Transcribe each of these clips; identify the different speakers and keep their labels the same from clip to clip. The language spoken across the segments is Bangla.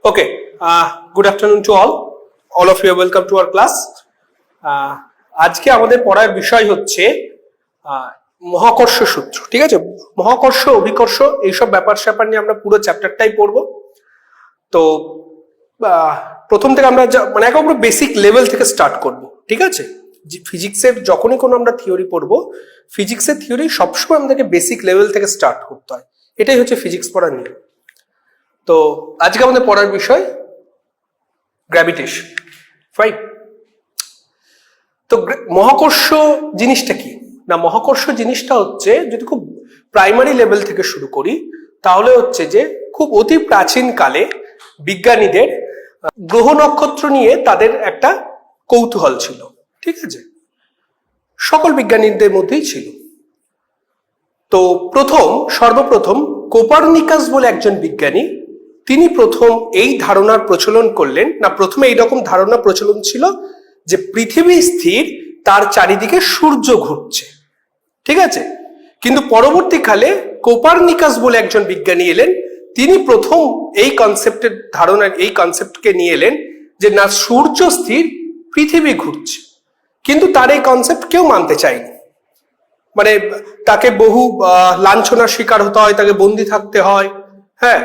Speaker 1: Okay, good afternoon to all. All of you are welcome to our class. আজকে আমাদের পড়ার বিষয় হচ্ছে মহাকর্ষ সূত্র। ঠিক আছে, মহাকর্ষ অভিকর্ষ এইসব ব্যাপার নিয়ে আমরা পুরো চ্যাপ্টারটাই পড়বো। তো প্রথম থেকে আমরা মানে একেবারে বেসিক লেভেল থেকে স্টার্ট করব। ঠিক আছে, ফিজিক্সের যখনই কোনো আমরা থিওরি পড়বো, ফিজিক্সের থিওরি সবসময় আমাদেরকে বেসিক লেভেল থেকে স্টার্ট করতে হয়। এটাই হচ্ছে ফিজিক্স পড়ার নিয়ম। তো আজকে আমাদের পড়ার বিষয় গ্র্যাভিটেশন। ফাইন। তো মহাকর্ষ জিনিসটা কি না, মহাকর্ষ জিনিসটা হচ্ছে, যদি খুব প্রাইমারি লেভেল থেকে শুরু করি তাহলে হচ্ছে যে খুব অতি প্রাচীন কালে বিজ্ঞানীদের গ্রহ নক্ষত্র নিয়ে তাদের একটা কৌতূহল ছিল। ঠিক আছে, সকল বিজ্ঞানীদের মধ্যেই ছিল। তো সর্বপ্রথম কোপার্নিকাস বলে একজন বিজ্ঞানী, তিনি প্রথম এই ধারণার প্রচলন করলেন। না, প্রথমে এইরকম ধারণা প্রচলন ছিল যে পৃথিবী স্থির, তার চারিদিকে সূর্য ঘুরছে। ঠিক আছে, কিন্তু পরবর্তীকালে কোপার্নিকাস বলে একজন বিজ্ঞানী এলেন, তিনি প্রথম এই কনসেপ্টের ধারণার এই কনসেপ্টকে নিয়ে এলেন যে না, সূর্য স্থির, পৃথিবী ঘুরছে। কিন্তু তার এই কনসেপ্ট কেউ মানতে চায়নি। মানে তাকে বহু লাঞ্ছনার শিকার হতে হয়, তাকে বন্দি থাকতে হয়। হ্যাঁ,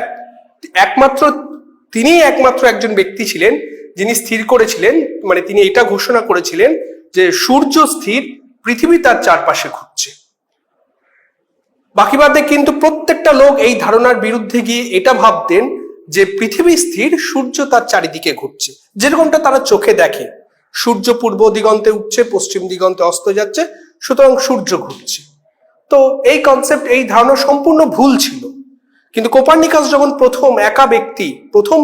Speaker 1: তিনি একমাত্র একজন ব্যক্তি ছিলেন যিনি স্থির করেছিলেন, মানে তিনি এটা ঘোষণা করেছিলেন যে সূর্য স্থির, পৃথিবী তার চারপাশে ঘুরছে। বাকি বাদে কিন্তু প্রত্যেকটা লোক এই ধারণার বিরুদ্ধে গিয়ে এটা ভাবতেন যে পৃথিবী স্থির, সূর্য তার চারিদিকে ঘুরছে। যেরকমটা তারা চোখে দেখে, সূর্য পূর্ব দিগন্তে উঠছে, পশ্চিম দিগন্তে অস্ত যাচ্ছে, সুতরাং সূর্য ঘুরছে। তো এই কনসেপ্ট, এই ধারণা সম্পূর্ণ ভুল ছিল। কিন্তু কোপার্নিকাস যখন প্রথম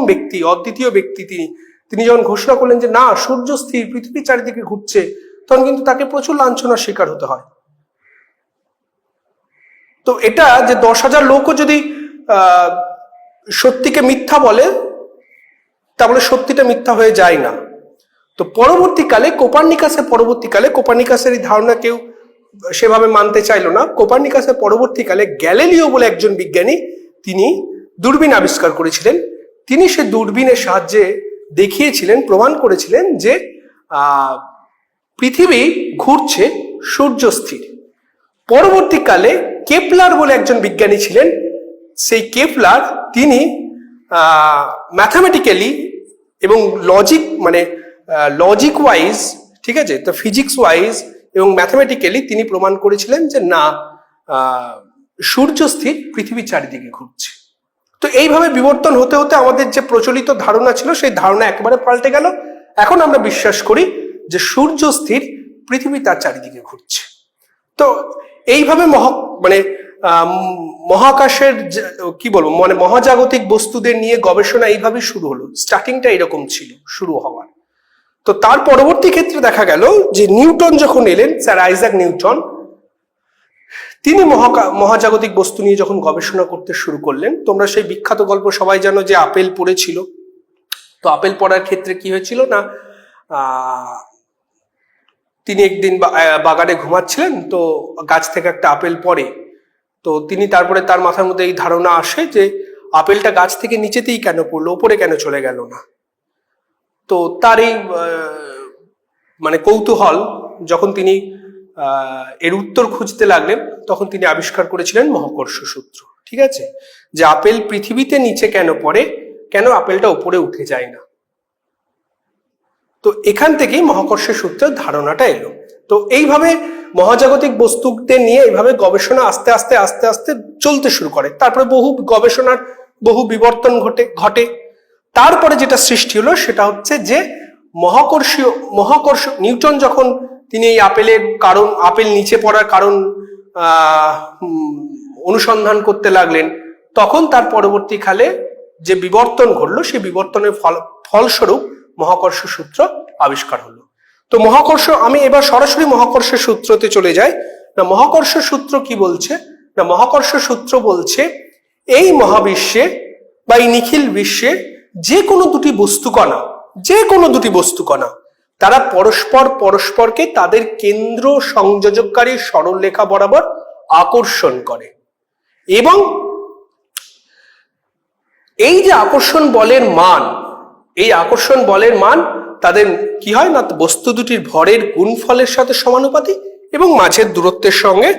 Speaker 1: ব্যক্তি, অদ্বিতীয় ব্যক্তি, তিনি যখন ঘোষণা করলেন যে না, সূর্য স্থির, পৃথিবী চারিদিকে ঘুরছে, তখন কিন্তু তাকে প্রচুর লাঞ্ছনার শিকার হতে হয়। তো এটা যে 10,000 লোকও যদি সত্যিকে মিথ্যা বলে, তাহলে সত্যিটা মিথ্যা হয়ে যায় না। তো কোপার্নিকাসের এই ধারণা কেউ সেভাবে মানতে চাইলো না। কোপার্নিকাসের পরবর্তীকালে গ্যালিলিও বলে একজন বিজ্ঞানী, তিনি দূরবীন আবিষ্কার করেছিলেন। তিনি সে দূরবীনের সাহায্যে দেখিয়েছিলেন, প্রমাণ করেছিলেন যে পৃথিবী ঘুরছে, সূর্য স্থির। পরবর্তীকালে কেপলার বলে একজন বিজ্ঞানী ছিলেন। সেই কেপলার, তিনি ম্যাথামেটিক্যালি এবং লজিক ওয়াইজ, ঠিক আছে, তো ফিজিক্স ওয়াইজ এবং ম্যাথামেটিক্যালি তিনি প্রমাণ করেছিলেন যে না, সূর্য স্থির, পৃথিবীর চারিদিকে ঘুরছে। তো এইভাবে বিবর্তন হতে হতে আমাদের যে প্রচলিত ধারণা ছিল, সেই ধারণা একেবারে পাল্টে গেল। এখন আমরা বিশ্বাস করি যে সূর্য স্থির, পৃথিবী তার চারিদিকে ঘুরছে। তো এইভাবে মহাকাশের কি বলবো, মানে মহাজাগতিক বস্তুদের নিয়ে গবেষণা এইভাবে শুরু হলো। স্টার্টিংটা এরকম ছিল শুরু হওয়ার। তো তার পরবর্তী ক্ষেত্রে দেখা গেল যে নিউটন যখন এলেন, স্যার আইজাক নিউটন, তিনি মহাজাগতিক বস্তু নিয়ে যখন গবেষণা করতে শুরু করলেন। তোমরা সেই বিখ্যাত গল্প সবাই জানো যে আপেল পড়েছিল। তো আপেল পড়ার ক্ষেত্রে কি হয়েছিল না, তিনি একদিন বাগানে ঘুমাচ্ছিলেন, তো গাছ থেকে একটা আপেল পড়ে। তো তিনি তারপরে তার মাথার মধ্যে এই ধারণা আসে যে আপেলটা গাছ থেকে নিচেতেই কেন পড়লো, উপরে কেন চলে গেল না। তো তার এই কৌতূহল, যখন তিনি এর উত্তর খুঁজতে লাগলেন, তখন তিনি আবিষ্কার করেছিলেন মহাকর্ষ সূত্র। ঠিক আছে, যে আপেল পৃথিবীতে নিচে কেন পড়ে, কেন আপেলটা উপরে উঠে যায় না। তো এখান থেকেই মহাকর্ষের সূত্রের ধারণাটা এলো। তো এইভাবে মহাজাগতিক বস্তুদের নিয়ে এইভাবে গবেষণা আস্তে আস্তে চলতে শুরু করে। তারপরে গবেষণার বহু বিবর্তন ঘটে। তারপরে যেটা সৃষ্টি হলো সেটা হচ্ছে যে মহাকর্ষ নিউটন যখন তিনি এই আপেল নিচে পড়ার কারণ অনুসন্ধান করতে লাগলেন, তখন তার পরবর্তীকালে যে বিবর্তন ঘটলো, সেই বিবর্তনের ফলস্বরূপ মহাকর্ষ সূত্র আবিষ্কার হলো। তো আমি এবার সরাসরি মহাকর্ষের সূত্রতে চলে যাই। না, মহাকর্ষ সূত্র কি বলছে না, মহাকর্ষ সূত্র বলছে এই মহাবিশ্বে বা এই নিখিল বিশ্বে যে কোনো দুটি বস্তুকণা তারা পরস্পরকে তাদের কেন্দ্র সংযোজককারী সরলরেখা বরাবর আকর্ষণ করে, এবং এই যে আকর্ষণ বলের মান, এই আকর্ষণ বলের মান তাদের কি হয় না, বস্তু দুটির ভরের গুণফলের সাথে সমানুপাতিক এবং মাঝের দূরত্বের সঙ্গে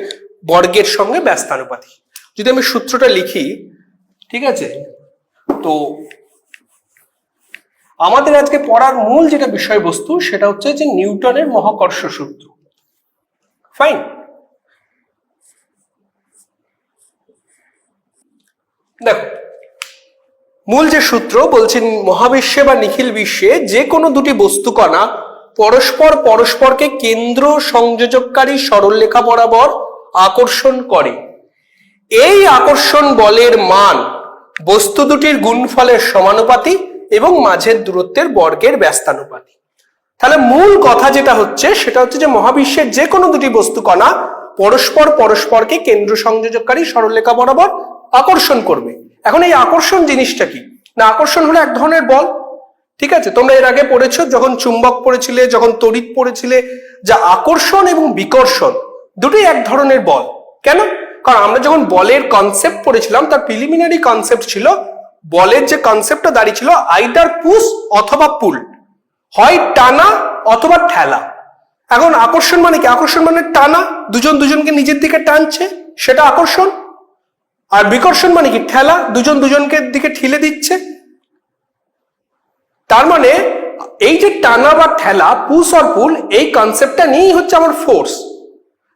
Speaker 1: বর্গের সঙ্গে ব্যস্তানুপাতিক। যদি আমি সূত্রটা লিখি, ঠিক আছে, তো আমাদের আজকে পড়ার মূল যেটা বিষয়বস্তু সেটা হচ্ছে যে নিউটনের মহাকর্ষ সূত্র। ফাইন। দেখো, মূল যে সূত্র বলছেন, মহাবিশ্বে বা নিখিল বিশ্বে যে কোনো দুটি বস্তুকণা পরস্পরকে কেন্দ্র সংযোজককারী সরলরেখা বরাবর আকর্ষণ করে। এই আকর্ষণ বলের মান বস্তু দুটির গুণফলের সমানুপাতিক এবং মাঝের দূরত্বের বর্গের ব্যস্তানুপাতিক। তাহলে মূল কথা যেটা হচ্ছে সেটা হচ্ছে যে মহাবিশ্বের যে কোনো দুটি বস্তুকণা পরস্পরকে কেন্দ্র সংযোজককারী সরলরেখা বরাবর আকর্ষণ করবে। এখন এই আকর্ষণ জিনিসটা কি না, আকর্ষণ হলো এক ধরনের বল। ঠিক আছে, তোমরা এর আগে পড়েছো, যখন চুম্বক পড়েছিলে, যখন তড়িৎ পড়েছিলে, যা আকর্ষণ এবং বিকর্ষণ দুটোই এক ধরনের বল। কেন? কারণ আমরা যখন বলের কনসেপ্ট পড়েছিলাম তার প্রিলিমিনারি কনসেপ্ট ছিল, বলের যে কনসেপ্টটা দাঁড়িয়েছিল আইদার পুশ অথবা পুল, হয় টানা অথবা ঠেলা। এখন আকর্ষণ মানে কি? আকর্ষণ মানে টানা, দুজন দুজনকে নিজের দিকে টানছে, সেটা আকর্ষণ। আর বিকর্ষণ মানে কি? ঠেলা, দুজন দুজনকে দিকে ঠেলে দিচ্ছে। তার মানে এই যে টানা বা ঠেলা, পুশ আর পুল, এই কনসেপ্টটা নিয়েই হচ্ছে আমার ফোর্স।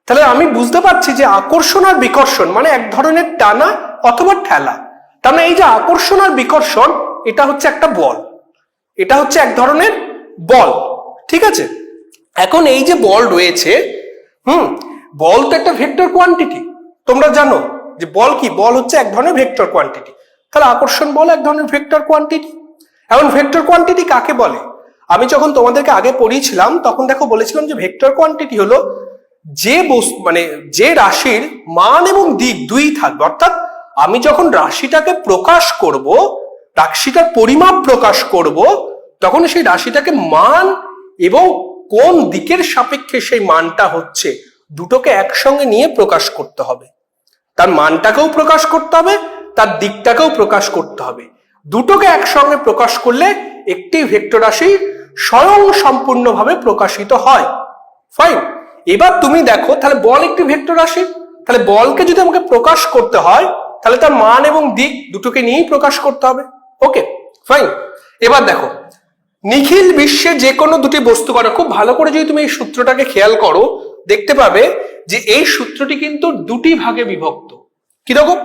Speaker 1: তাহলে আমি বুঝতে পারছি যে আকর্ষণ আর বিকর্ষণ মানে এক ধরনের টানা অথবা ঠেলা। তার মানে এই যে আকর্ষণ আর বিকর্ষণ, এটা হচ্ছে একটা বল, এটা হচ্ছে এক ধরনের বল। ঠিক আছে, এখন এই যে বল রয়েছে, বল তো একটা ভেক্টর কোয়ান্টিটি। তোমরা জানো যে বল কি? বল হচ্ছে এক ধরনের ভেক্টর কোয়ান্টিটি। তাহলে আকর্ষণ বল এক ধরনের ভেক্টর কোয়ান্টিটি। এখন ভেক্টর কোয়ান্টিটি কাকে বলে? আমি যখন তোমাদেরকে আগে পড়িয়েছিলাম তখন দেখো বলেছিলাম যে ভেক্টর কোয়ান্টিটি হলো যে যে রাশির মান এবং দিক দুই থাকবে। অর্থাৎ আমি যখন রাশিটাকে প্রকাশ করব, রাশিটার পরিমাপ প্রকাশ করব, তখন সেই রাশিটাকে মান এবং কোন দিকের সাপেক্ষে সেই মানটা হচ্ছে দুটোকে একসঙ্গে নিয়ে প্রকাশ করতে হবে। তার মানটাকেও প্রকাশ করতে হবে, তার দিকটাকেও প্রকাশ করতে হবে। দুটোকে একসঙ্গে প্রকাশ করলে একটি ভেক্টর রাশি স্বয়ং সম্পূর্ণভাবে প্রকাশিত হয়। ফাইন। এবার তুমি দেখো, তাহলে বল একটি ভেক্টর রাশি, তাহলে বলকে যদি আমাকে প্রকাশ করতে হয় তাহলে তার মান এবং দিক দুটোকে নিয়েই প্রকাশ করতে হবে। ওকে, ফাইন। এবার দেখো, নিখিল বিশ্বে যে কোনো দুটি বস্তুকণা, খুব ভালো করে যদি তুমি এই সূত্রটাকে খেয়াল করো দেখতে পাবে যে এই সূত্রটি কিন্তু দুটি ভাগে বিভক্ত। কিরকম?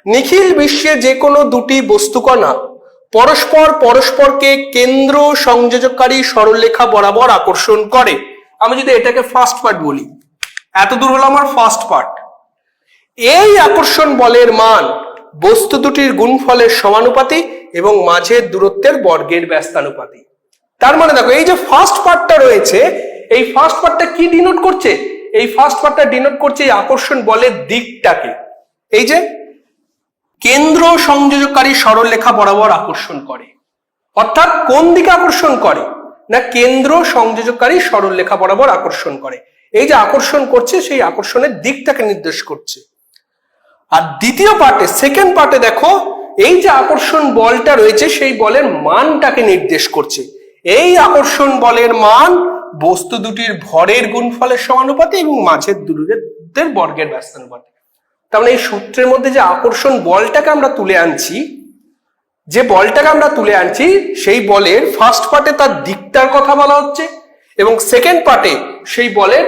Speaker 1: নিখিল বিশ্বে যে কোনো দুটি বস্তুকণা পরস্পরকে কেন্দ্র সংযোজককারী সরলরেখা বরাবর আকর্ষণ করে। আমি যদি এটাকে ফার্স্ট পার্ট বলি, এত দূর হলো আমার ফার্স্ট পার্ট। এই আকর্ষণ বলের মান বস্তু দুটির গুণফলের সমানুপাতিক এবং মাঝের দূরত্বের বর্গের ব্যস্তানুপাতিক। তার মানে দেখো, এই যে ফার্স্ট পার্টটা রয়েছে, এই ফার্স্ট পার্টটা কি ডিনোট করছে? এই ফার্স্ট পার্টটা ডিনোট করছে এই আকর্ষণ বলের দিকটাকে। এই যে কেন্দ্র সংযোজককারী সরলরেখা বরাবর আকর্ষণ করে, অর্থাৎ কোন দিকে আকর্ষণ করে না, কেন্দ্র সংযোজককারী সরলরেখা বরাবর আকর্ষণ করে। এই যে আকর্ষণ করছে সেই আকর্ষণের দিকটাকে নির্দেশ করছে। আর দ্বিতীয় পার্টে, সেকেন্ড পার্টে দেখো, এই যে আকর্ষণ বলটা রয়েছে সেই বলের মানটাকে নির্দেশ করছে। এই আকর্ষণ বলের মান বস্তু দুটির ভরের গুণফলের সমানুপাতিক এবং মাঝের দূরত্বের বর্গের ব্যস্তানুপাতিক। তার মানে এই সূত্রের মধ্যে যে আকর্ষণ বলটাকে আমরা তুলে আনছি, সেই বলের ফার্স্ট পার্টে তার দিকটার কথা বলা হচ্ছে এবং সেকেন্ড পার্টে সেই বলের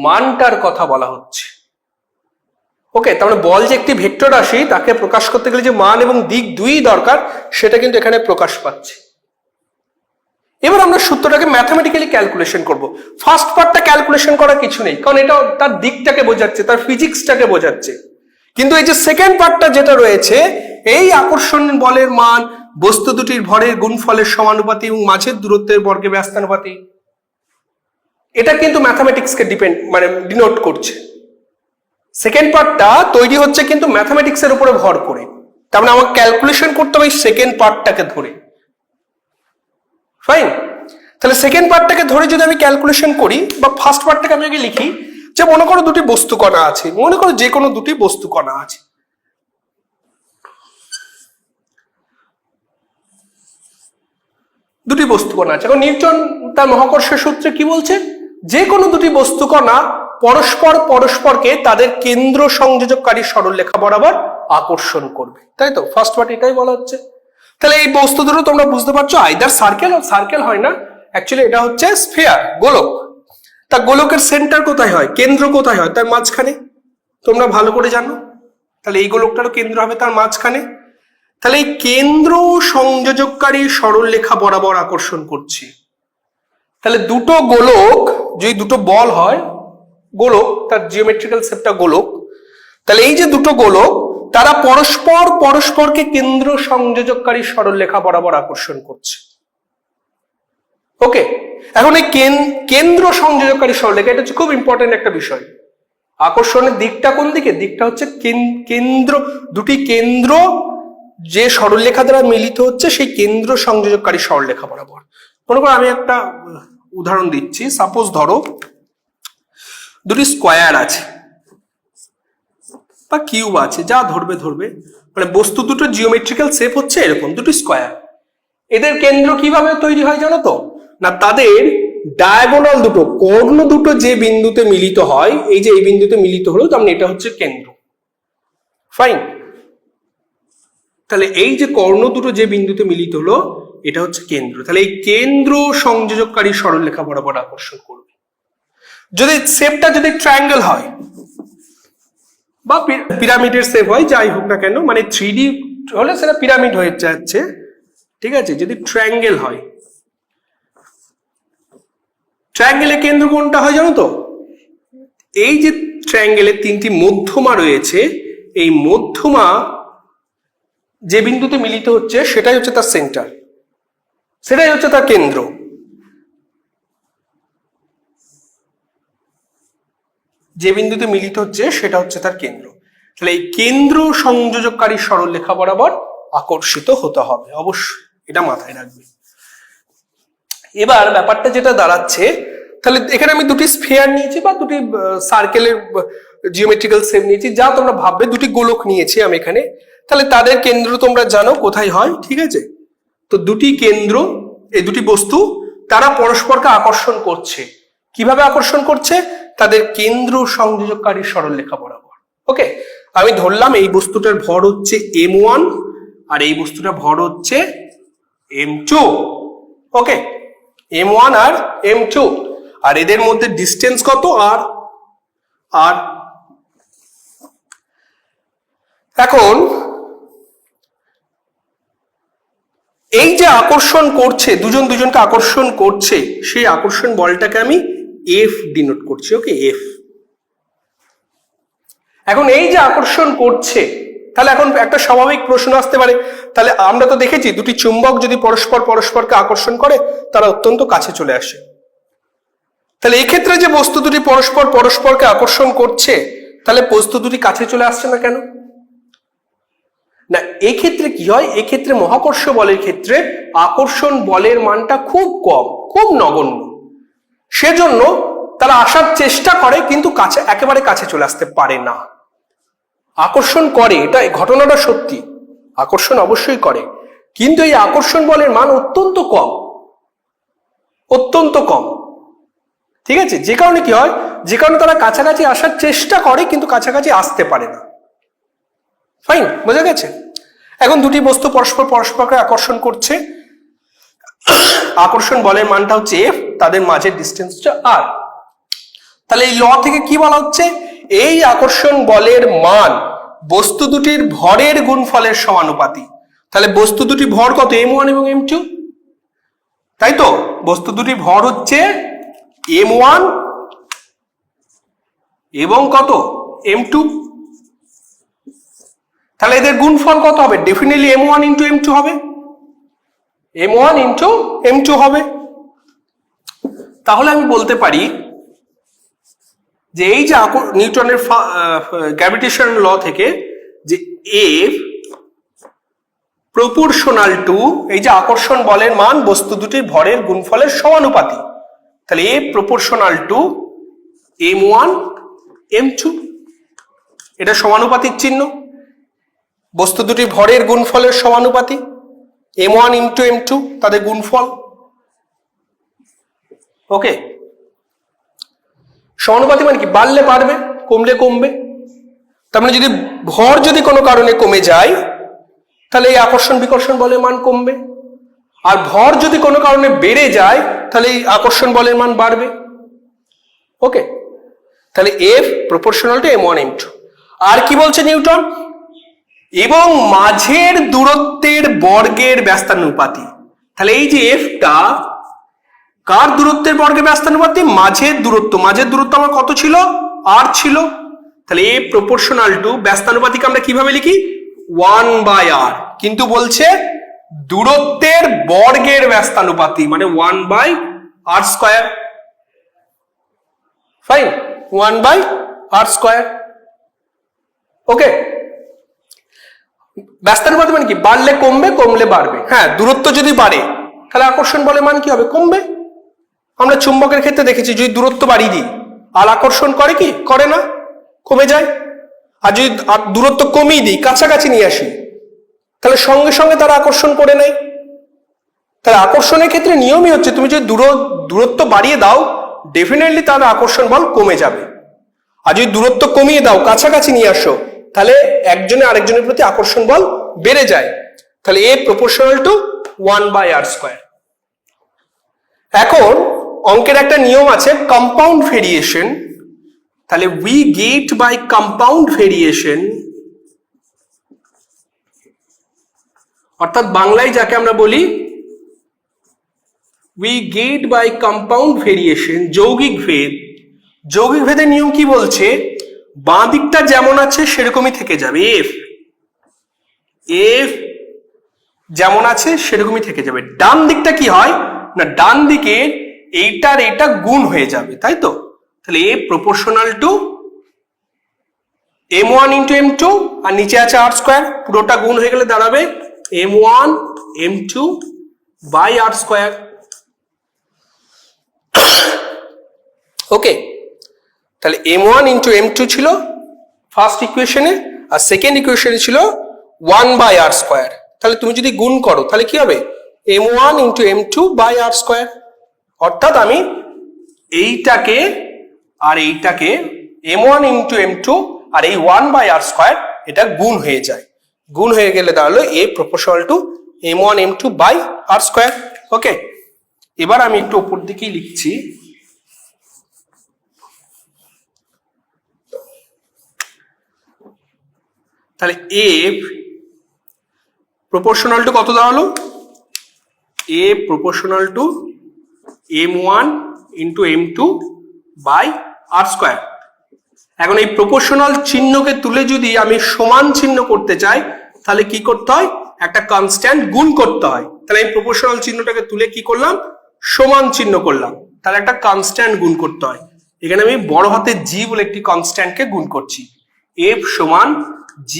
Speaker 1: মানটার কথা বলা হচ্ছে। ওকে, তার মানে বল যে একটি ভেক্টর রাশি, তাকে প্রকাশ করতে গেলে যে মান এবং দিক দুই দরকার, সেটা কিন্তু এখানে প্রকাশ পাচ্ছে। এবার আমরা সূত্রটাকে ম্যাথমেটিক্যালি ক্যালকুলেশন করব। ফার্স্ট পার্টটা ক্যালকুলেশন করার কিছু নেই, কারণ এটা তার দিকটাকে বোঝাচ্ছে, তার ফিজিক্সটাকে বোঝাচ্ছে। কিন্তু এই যে সেকেন্ড পার্টটা যেটা রয়েছে, এই আকর্ষণ বলের মান বস্তু দুটির ভরের গুণফলের সমানুপাতিক এবং মাঝের দূরত্বের বর্গের ব্যস্তানুপাতিক, এটা কিন্তু ম্যাথমেটিক্সকে ডিনোট করছে। সেকেন্ড পার্টটা তৈরি হচ্ছে কিন্তু ম্যাথমেটিক্সের উপরে ভর করে। তার মানে আমাকে ক্যালকুলেশন করতে হবে সেকেন্ড পার্টটাকে ধরে। ফাইন। তাহলে সেকেন্ড পার্টটাকে ধরে যদি আমি ক্যালকুলেশন করি, বা ফার্স্ট পার্টটাকে আমি আগে লিখি, যে মনে করো দুটি বস্তুকণা আছে, মনে করো যে কোনো দুটি বস্তুকণা আছে। দুটি বস্তুকণা আছে। এখন নিউটন তার মহাকর্ষ সূত্রে কি বলছে, যে কোনো দুটি বস্তুকণা পরস্পরকে তাদের কেন্দ্র সংযোজককারী সরলরেখা বরাবর আকর্ষণ করবে, তাই তো ফার্স্ট পার্ট এটাই বলা হচ্ছে। তাহলে এই বস্তু দুটো তোমরা বুঝতে পারছো, আইদার সার্কেল হয় না, অ্যাকচুয়ালি এটা হচ্ছে স্ফিয়ার, গোলক। তা গোলকের সেন্টার কোথায় হয়, কেন্দ্র কোথায় হয়, তার মাঝখানে, তোমরা ভালো করে জানো। তাহলে এই গোলকটারও কেন্দ্র হবে তার মাঝখানে। তাহলে এই কেন্দ্র সংযোজককারী সরলরেখা বরাবর আকর্ষণ করছে। তাহলে দুটো গোলক, যদি দুটো বল হয়, গোলক তার জিওমেট্রিক্যাল শেপটা গোলক, তাহলে এই যে দুটো গোলক তারা পরস্পরকে কেন্দ্র সংযোজককারী সরলরেখা বরাবর আকর্ষণ করছে। ওকে, এখন এই কেন্দ্র সংযোজককারী সরলরেখা, এটা হচ্ছে খুব ইম্পর্টেন্ট একটা বিষয়। আকর্ষণের দিকটা কোন দিকে, দিকটা হচ্ছে কেন্দ্র, দুটি কেন্দ্র যে সরলরেখা দ্বারা মিলিত হচ্ছে সেই কেন্দ্র সংযোজককারী সরলরেখা বরাবর। মনে করো আমি একটা উদাহরণ দিচ্ছি, সাপোজ ধরো দুটি স্কোয়ার আছে বা কিউব আছে, যা ধরবে, মানে বস্তু দুটো জিওমেট্রিক্যাল শেপ হচ্ছে এরকম, দুটি স্কোয়ার। এদের কেন্দ্র কিভাবে তৈরি হয় জানো তো, না তাদের ডায়াগোনাল দুটো, কর্ণ দুটো যে বিন্দুতে মিলিত হয়, এই যে এই বিন্দুতে মিলিত হলো, তার মানে এটা হচ্ছে কেন্দ্র। ফাইন। তাহলে এই যে কর্ণ দুটো যে বিন্দুতে মিলিত হলো, এটা হচ্ছে কেন্দ্র। তাহলে এই কেন্দ্র সংযোজককারী সরলরেখা বরাবর আকর্ষণ করবে। যদি শেপটা যদি ট্রায়াঙ্গেল হয় বা পিরামিডের শেপ হয়, যাই হোক না কেন, মানে 3D হলে সেটা পিরামিড হয়ে যাচ্ছে, ঠিক আছে। যদি ট্রায়াঙ্গেল হয়, ট্রায়াঙ্গেলের কেন্দ্র কোনটা হয় জানো তো, এই যে ট্রায়াঙ্গেলের তিনটি মধ্যমা রয়েছে, এই মধ্যমা যে বিন্দুতে মিলিত হচ্ছে সেটাই হচ্ছে তার সেন্টার, সেটাই হচ্ছে তার কেন্দ্র। যে বিন্দুতে মিলিত হচ্ছে সেটা হচ্ছে তার কেন্দ্র। তাহলে এই কেন্দ্র সংযোজককারী সরলরেখা বরাবর আকর্ষিত হতে হবে, অবশ্যই এটা মাথায় রাখবে। এবার ব্যাপারটা যেটা দাঁড়াচ্ছে, তাহলে এখানে আমি দুটি স্ফিয়ার নিয়েছি বা দুটি সার্কেলের জিওমেট্রিক্যাল শেপ নিয়েছি, যা তোমরা ভাববে, দুটি গোলক নিয়েছি আমি এখানে। তাহলে তাদের কেন্দ্র তোমরা জানো কোথায় হয়, ঠিক আছে। তো দুটি কেন্দ্র, এই দুটি বস্তু তারা পরস্পরকে আকর্ষণ করছে। কিভাবে আকর্ষণ করছে, তাদের কেন্দ্র সংযোজককারী সরলরেখা বরাবর। ওকে, আমি ধরলাম এই বস্তুটার ভর হচ্ছে m1 আর এই বস্তুটার ভর হচ্ছে m2। ওকে, m1 আর m2, আর এদের মধ্যে ডিস্টেন্স কত, আর এখন এই যে আকর্ষণ করছে, দুজন দুজনকে আকর্ষণ করছে, সেই আকর্ষণ বলটাকে আমি এফ ডিনোট করছি। ওকে, এফ। এখন এই যে আকর্ষণ করছে, তাহলে এখন একটা স্বাভাবিক প্রশ্ন আসতে পারে, তাহলে আমরা তো দেখেছি দুটি চুম্বক যদি পরস্পরকে আকর্ষণ করে, তারা অত্যন্ত কাছে চলে আসে। তাহলে এই ক্ষেত্রে যে বস্তু দুটি পরস্পরকে আকর্ষণ করছে, তাহলে বস্তু দুটি কাছে চলে আসছে না কেন? না, এই ক্ষেত্রে কি হয়, এই ক্ষেত্রে মহাকর্ষ বলের ক্ষেত্রে আকর্ষণ বলের মানটা খুব কম, খুব নগণ্য। সেজন্য তারা আসার চেষ্টা করে, কিন্তু একেবারে কাছে চলে আসতে পারে না। আকর্ষণ করে, এটা ঘটনাটা সত্যি, আকর্ষণ অবশ্যই করে, কিন্তু এই আকর্ষণ বলের মান অত্যন্ত কম, অত্যন্ত কম। ঠিক আছে, যে কারণে কি হয়, যে কারণে তারা কাছাকাছি আসার চেষ্টা করে, কিন্তু কাছাকাছি আসতে পারে না। ফাইন, বোঝা গেছে? এখন দুটি বস্তু পরস্পরকে আকর্ষণ করছে, আকর্ষণ বলের মানটা হচ্ছে এফ, তাদের মাঝের ডিস্টেন্স হচ্ছে আর। তাহলে এই ল থেকে কি বলা হচ্ছে, এই আকর্ষণ বলের মান বস্তু দুটির ভরের গুণফলের সমানুপাতি। তাহলে বস্তু দুটি ভর কত, m1 এবং m2, তাই তো? বস্তু দুটি ভর হচ্ছে m1 এবং কত, m2। তাহলে এদের গুণফল কত হবে, ডেফিনেটলি m1 ইন্টু m2 হবে, m1 ইন্টু m2 হবে। তাহলে আমি বলতে পারি যে এই যে নিউটনের গ্র্যাভিটেশন ল থেকে, যে F প্রপোর্শনাল টু এই যে আকর্ষণ বলের মান বস্তু দুটির ভরের গুণফলের সমানুপাতি, তাহলে A proportional to m1 m2, এটা সমানুপাতিক চিহ্ন, বস্তু দুটি ভরের গুণফলের সমানুপাতি, m1 ইন্টু m2 তাদের গুণফল। ওকে, সমানুপাতিক মানে কি? বাড়লে বাড়বে, কমলে কমবে। তার মানে যদি ভর যদি কোনো কারণে কমে যায় তাহলে এই আকর্ষণ বিকর্ষণ বলের মান কমবে, আর ভর যদি কোনো কারণে বেড়ে যায় তাহলে এই আকর্ষণ বলের মান বাড়বে। ওকে, তাহলে F proportional to m1 m2। আর কি বলছে নিউটন? এবং মাঝের দূরত্বের বর্গের ব্যস্তানুপাতি। তাহলে এই যে Fটা কার দূরত্বের বর্গের ব্যস্তানুপাতি? মাঝের দূরত্ব। মাঝের দূরত্ব আমার কত ছিল? r ছিল। তাহলে A প্রপোর্শনাল টু ব্যস্তানুপাতিক আমরা কিভাবে লিখি? 1/r। কিন্তু বলছে দূরত্বের বর্গের ব্যস্তানুপাতি মানে 1/r²। Fine, 1/r²। ওকে, ব্যস্তানুপাতি মানে কি? বাড়লে কমবে, কমলে বাড়বে। হ্যাঁ, দূরত্ব যদি বাড়ে তাহলে আকর্ষণ বলের মান কি হবে? কমবে। আমরা চুম্বকের ক্ষেত্রে দেখেছি যদি দূরত্ব বাড়িয়ে দিই আর আকর্ষণ করে কি? করে না, কমে যায়। আর যদি দূরত্ব কমিয়ে দিই, কাছাকাছি নিয়ে আসি, তাহলে সঙ্গে সঙ্গে তারা আকর্ষণ করে নেয়। তাহলে আকর্ষণের ক্ষেত্রে নিয়মই হচ্ছে তুমি যদি দূরত্ব বাড়িয়ে দাও ডেফিনেটলি তার আকর্ষণ বল কমে যাবে। আর যদি দূরত্ব কমিয়ে দাও, কাছাকাছি নিয়ে আসো, তাহলে একজনে আরেকজনের প্রতি আকর্ষণ বল বেড়ে যায়। তাহলে A প্রপোর্শনাল টু 1/r²। এখন অঙ্কের একটা নিয়ম আছে কম্পাউন্ড ভেরিয়েশন। তাহলে we get by compound variation, অর্থাৎ বাংলায় যাকে আমরা বলি we get by compound variation, যৌগিক ভেদ। যৌগিক ভেদের নিয়ম কি বলছে? বাঁ দিকটা যেমন আছে সেরকমই থেকে যাবে। F যেমন আছে সেরকমই থেকে যাবে। ডান দিকটা কি হয় না, ডান দিকে এইটার এটা গুণ হয়ে যাবে, তাই তো? তাহলে A proportional to m1 into m2, আর নিচে আছে r², পুরোটা গুণ হয়ে গেলে দাঁড়াবে m1 m2 বাই r²। ওকে, তাহলে m1 ইন্টু m2 ছিল ফার্স্ট ইকুয়েশনে, আর সেকেন্ড ইকুয়েশনে ছিল 1/r²। তাহলে তুমি যদি গুণ করো তাহলে কি হবে? m1 into m2 by r²। অর্থাৎ আমি এইটাকে আর এইটাকে m1 ইন্টু m2 আর এই 1/r² এটা গুণ হয়ে যায়। গুণ হয়ে গেলে দাঁড়ালো A proportional to m1 m2 by r²। Okay, এবার আমি একটু উপর দিকেই লিখছি। তাহলে F প্রপোর্শনাল টু কত দাঁড়ালো? A proportional to m1 into m2 by r²। এখন এই প্রপোর্শনাল চিহ্নকে তুলে যদি আমি সমান চিহ্ন করতে চাই তাহলে কি করতে হয়? একটা কনস্ট্যান্ট গুণ করতে হয়। তাহলে এই প্রপোর্শনাল চিহ্নটাকে তুলে কি করলাম? সমান চিহ্ন করলাম। তাহলে একটা কনস্ট্যান্ট গুণ করতে হয়। এখানে আমি বড় হাতের G বলে একটি কনস্ট্যান্টকে গুণ করছি। F সমান G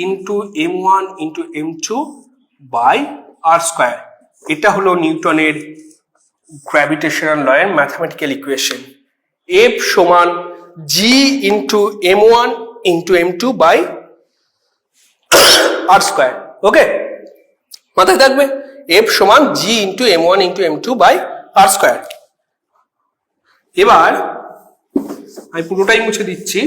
Speaker 1: into m1 into m2 by r²। এটা হলো নিউটনের গ্র্যাভিটেশনাল ল এর ম্যাথমেটিক্যাল ইকুয়েশন। F সমান G into m1 into m2 by r²। Okay, মাথায় থাকবে F সমান G into m1 into m2 by r²। এবার আমি পুরোটাই মুছে দিচ্ছি।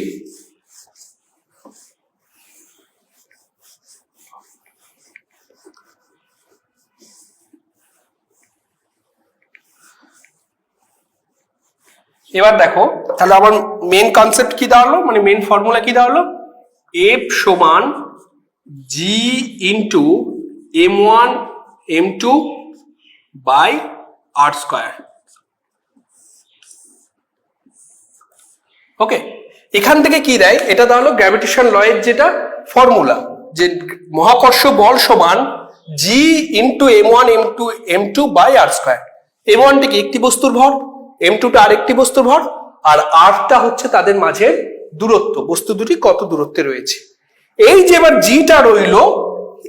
Speaker 1: এবার দেখো তাহলে আমার মেন কনসেপ্ট কি দাঁড়ালো, মানে মেন ফর্মুলা কি দাঁড়ালো? F সমান G into m1 m2 by r²। ওকে, এখান থেকে কি দেয়? এটা দাঁড়ালো গ্র্যাভিটেশন ল এর যেটা ফর্মুলা, যে মহাকর্ষ বল সমান G into m1 m2 by r²। m1 টি একটি বস্তুর ভর, m2 টা আরেকটি বস্তুর ভর, আর r হচ্ছে তাদের মাঝে দূরত্ব, বস্তু দুটি কত দূরত্বে রয়েছে। এই যে এবার জিটা রইলো,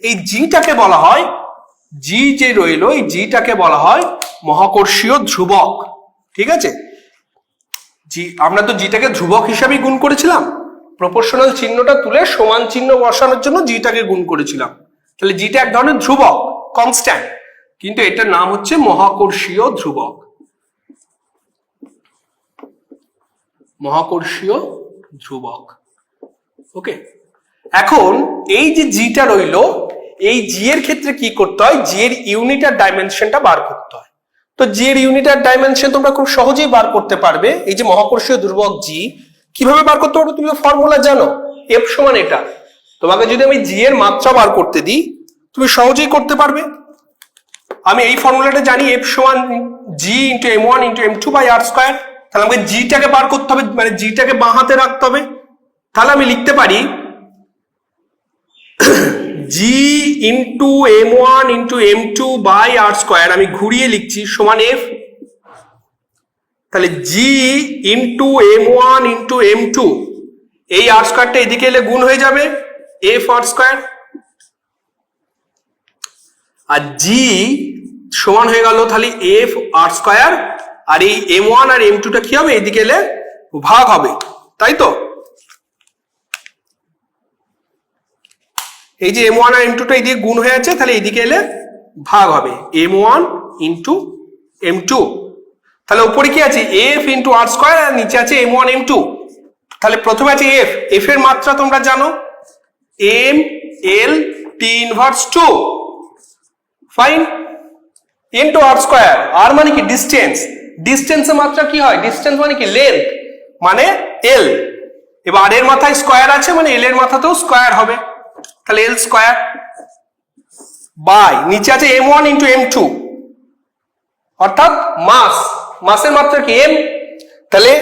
Speaker 1: এই জিটাকে বলা হয়, জি যে রইলো এই জিটাকে বলা হয় মহাকর্ষীয় ধ্রুবক। ঠিক আছে, জি আমরা তো জিটাকে ধ্রুবক হিসাবে গুণ করেছিলাম, প্রপোর্শনাল চিহ্নটা তুলে সমান চিহ্ন বসানোর জন্য জিটাকে গুণ করেছিলাম। তাহলে জিটা এক ধরনের ধ্রুবক, কনস্ট্যান্ট, কিন্তু এটার নাম হচ্ছে মহাকর্ষীয় ধ্রুবক। মহাকর্ষীয় ধ্রুবক। ওকে, এখন এই যে জিটা রইলো, এই জি এর ক্ষেত্রে কি করতে হয়, জি এর ইউনিট আর ডাইমেনশনটা বার করতে হয়। তো জি এর ইউনিট আর ডাইমেনশন তোমরা খুব সহজেই বার করতে পারবে। এই যে মহাকর্ষীয় ধ্রুবক জি কিভাবে বার করতে পারবে, তুমি তো ফর্মুলা জানো, এফ সমান এটা। তোমাকে যদি আমি জি এর মাত্রা বার করতে দিই তুমি সহজেই করতে পারবে। আমি এই ফর্মুলাটা জানি, এফ সমান G into M one into M two by R square. তাহলে আমাকে জিটাকে বার করতে হবে, মানে জিটাকে বাঁ হাতে রাখতে হবে। তাহলে আমি লিখতে পারি G into M one into M two by R square, আমি ঘুরিয়ে লিখছি, সমান এফ। তাহলে G into M one into M two, এই আর স্কোয়ারটা এদিকে এলে গুণ হয়ে যাবে এফ আর স্কোয়ার, আর জি সমান হয়ে গেল তাহলে এফ আর স্কোয়ার, আর এই এম ওয়ান আর এম টুটা কি হবে, এদিকে এলে ভাগ হবে, তাই তো? এই যে এম ওয়ান আর এম টুটা এদিকে গুণ হয়ে আছে, তাহলে এদিকে এলে ভাগ হবে M one into M two. তাহলে উপরে কি আছে, এফ ইন্টু আর স্কোয়ার, আর নিচে আছে এম ওয়ান এম টু। তাহলে প্রথমে আছে এফ, এফ এর মাত্রা তোমরা জানো, M L T inverse two, fine, into R square, R মানে কি ডিস্টেন্স, ডিস্টেন্সের মাত্রা কি হয়, ডিস্টেন্স মানে কি লেন্থ, মানে এল। এবার আর এর মাথায় স্কোয়ার আছে, মানে এল এর মাথাতেও স্কোয়ার হবে, তাহলে এল স্কোয়ার বাই নিচে আছে M one into M two, অর্থাৎ মাস, মাসের মাত্রা কি এম। তাহলে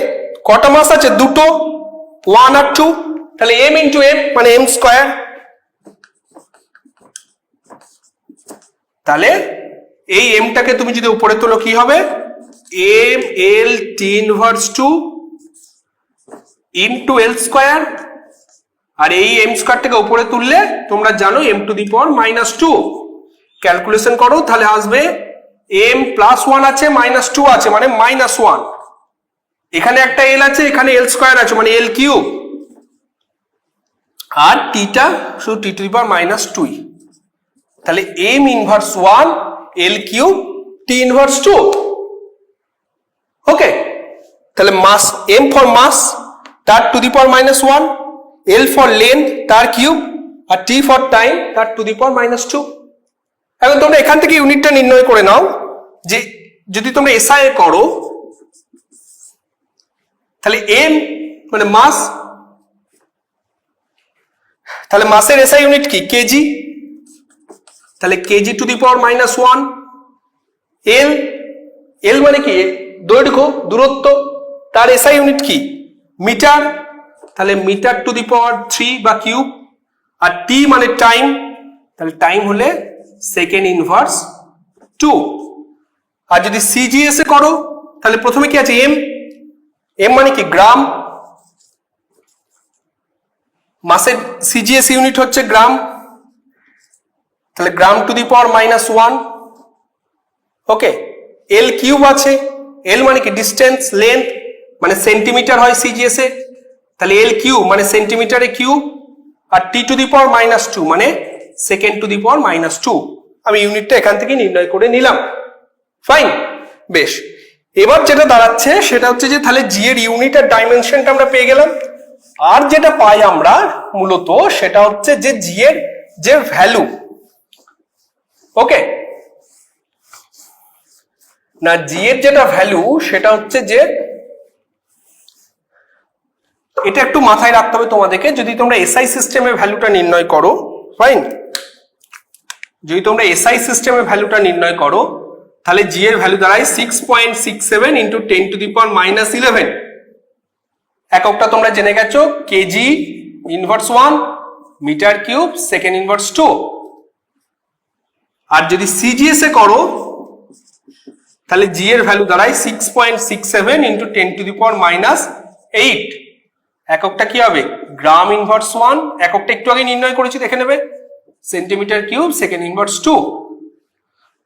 Speaker 1: কটা মাস আছে, দুটো, ওয়ান আর টু, তাহলে এম ইন্টু এম মানে এম স্কোয়ার। তাহলে এই এমটাকে তুমি যদি উপরে তোলো কি হবে, M L T inverse two into L square, আর এই এম স্কোয়ারটাকে উপরে তুললে তোমরা জানো M to the power minus two. Calculation করো, তাহলে আসবে এম প্লাস ওয়ান আছে, মাইনাস টু আছে, মানে মাইনাস ওয়ান। এখানে একটা এল আছে, এখানে এল স্কোয়ার আছে, মানে এল কিউব, আর টিটা শুধু টি টু দি পাওয়ার মাইনাস টুই। তাহলে M inverse one, L cube, T inverse two. Okay, তাহলে মাস, এম ফর মাস, তার to the power minus one, L for length, তার কিউব, আর টি ফর টাইম, তার to the power minus two. এখন তোমরা এখান থেকে ইউনিটটা নির্ণয় করে নাও, যে যদি তোমরা এসআই করো তাহলে এম মানে মাস, তাহলে মাসের এসআই ইউনিট কি, কেজি, তাহলে KG to the power minus one. L, L মানে কি দৈর্ঘ্য, দূরত্ব, তার এসআই ইউনিট কি মিটার, তাহলে metre to the power three বা কিউব। আর টি মানে টাইম, তাহলে টাইম হলে সেকেন্ড ইনভার্স টু। আর যদি সিজিএস এ করো তাহলে প্রথমে কি আছে এম, এম মানে কি গ্রাম, মাসের সিজিএস ইউনিট হচ্ছে গ্রাম, তাহলে gram to the power minus one. Okay, L cube আছে, এল মানে কি ডিস্টেন্স, লেন্থ, মানে সেন্টিমিটার হয় সিজিএস এ, তাহলে এল কিউব মানে সেন্টিমিটারে কিউব, আর T to the power minus two মানে second to the power minus two. আমি ইউনিটটা এখান থেকে নির্ণয় করে নিলাম, ফাইন, বেশ। এবার যেটা দাঁড়াচ্ছে সেটা হচ্ছে যে তাহলে জি এর ইউনিট আর ডাইমেনশনটা আমরা পেয়ে গেলাম, আর যেটা পাই আমরা মূলত সেটা হচ্ছে যে জি এর যে ভ্যালু। ওকে, না জি এর যেটা ভ্যালু সেটা হচ্ছে যে, এটা একটু মাথায় রাখতে হবে তোমাদেরকে, যদি তোমরা এসআই সিস্টেমের ভ্যালুটা নির্ণয় করো, ফাইন, যদি তোমরা এসআই সিস্টেমের ভ্যালুটা নির্ণয় করো তাহলে জি এর ভ্যালু দাঁড়ায় 6.67 into 10 to the power minus 11। এককটা তোমরা জেনে গেছো, KG inverse 1, metre cube, second inverse 2। আর যদি সিজিএস এ করো তাহলে জি এর ভ্যালু দাঁড়ায় 6.67 into 10 to the power minus 8। এককটা কি হবে, গ্রাম ইনভার্স 1, এককটা একটু আগে নির্ণয় করেছি দেখে নেবে, সেন্টিমিটার কিউব, সেকেন্ড ইনভার্স 2।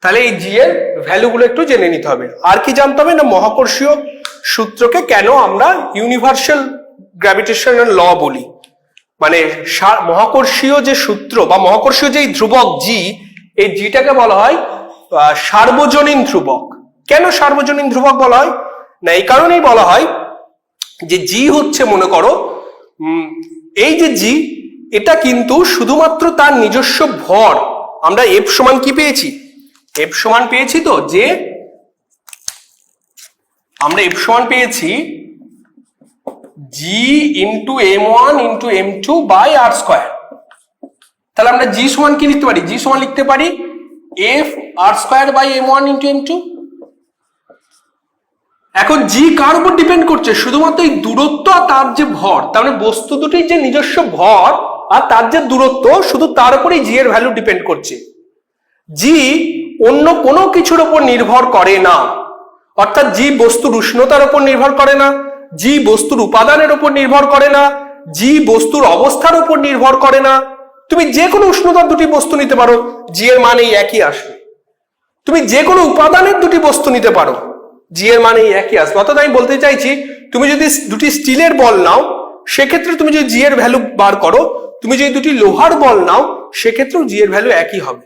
Speaker 1: তাহলে এই জি এর ভ্যালুগুলো একটু জেনে নিতে হবে। আর কি জানতে হবে না, মহাকর্ষীয় সূত্রকে কেন আমরা ইউনিভার্সাল গ্র্যাভিটেশনাল ল বলি, মানে মহাকর্ষীয় যে সূত্র বা মহাকর্ষীয় যে ধ্রুবক জি, এই জিটাকে বলা হয় সার্বজনীন ধ্রুবক। কেন সার্বজনীন ধ্রুবক বলা হয় না, এই কারণেই বলা হয় যে জি হচ্ছে মনে করো এই যে জি, এটা কিন্তু শুধুমাত্র তার নিজস্ব ভর। আমরা এফ সমান কি পেয়েছি? এফ সমান পেয়েছি তো, যে আমরা এফ সমান পেয়েছি G into m1 into m2 by R square. তাহলে আমরা জি সমান কি লিখতে পারি? জি সমান লিখতে পারি F R square by m1 into m2। এখন জি কার উপর ডিপেন্ড করছে? শুধুমাত্র এই দূরত্ব আর তার যে ভর, তার মানে বস্তু দুটির যে নিজস্ব ভর আর তার যে দূরত্ব, শুধু তার উপরেই জি এর ভ্যালু ডিপেন্ড করছে। জি অন্য কোনো কিছুর উপর নির্ভর করে না, অর্থাৎ জি বস্তুর উষ্ণতার উপর নির্ভর করে না, জি বস্তুর উপাদানের উপর নির্ভর করে না, জি বস্তুর অবস্থার উপর নির্ভর করে না। তুমি যে কোনো উষ্ণতার দুটি বস্তু নিতে পারো, জি এর মান এই একই আসবে। তুমি যে কোনো উপাদানের দুটি বস্তু নিতে পারো, জি এর মান এই একই আসবে। অর্থাৎ আমি বলতে চাইছি, তুমি যদি দুটি স্টিলের বল নাও, সেক্ষেত্রে তুমি যদি জি এর ভ্যালু বার করো, তুমি যদি দুটি লোহার বল নাও, সেক্ষেত্রেও জি এর ভ্যালু একই হবে।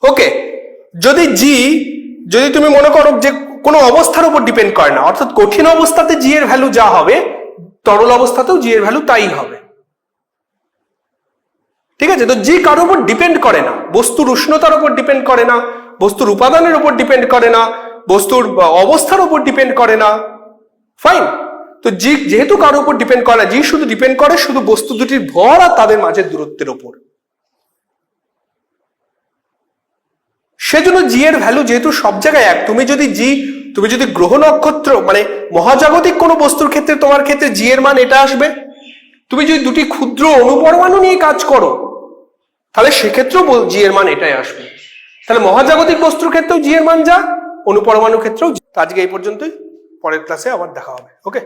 Speaker 1: ওকে, যদি তুমি মনে করো যে কোনো অবস্থার উপর ডিপেন্ড করে না, অর্থাৎ কঠিন অবস্থাতে জি এর ভ্যালু যা হবে, তরল অবস্থাতেও জি এর ভ্যালু তাই হবে। ঠিক আছে? তো জি কারোর উপর ডিপেন্ড করে না, বস্তুর উষ্ণতার উপর ডিপেন্ড করে না, বস্তুর উপাদানের উপর ডিপেন্ড করে না, বস্তুর অবস্থার উপর ডিপেন্ড করে না। ফাইন। তো জি যেহেতু কারোর উপর ডিপেন্ড করে না, জি শুধু ডিপেন্ড করে শুধু বস্তু দুটির ভর আর তাদের মাঝের দূরত্বের উপর। সেজন্য জি এর ভ্যালু যেহেতু সব জায়গায় এক, তুমি যদি গ্রহ নক্ষত্র মানে মহাজাগতিক কোনো বস্তুর ক্ষেত্রে তোমার ক্ষেত্রে জি এর মান এটা আসবে। তুমি যদি দুটি ক্ষুদ্র অণুপরমাণু নিয়ে কাজ করো, তাহলে সেক্ষেত্রেও জি এর মান এটাই আসবে। তাহলে মহাজাগতিক বস্তুর ক্ষেত্রেও জি এর মান যা, অণুপরমাণুর ক্ষেত্রেও। আজকে এই পর্যন্তই, পরের ক্লাসে আবার দেখা হবে। ওকে।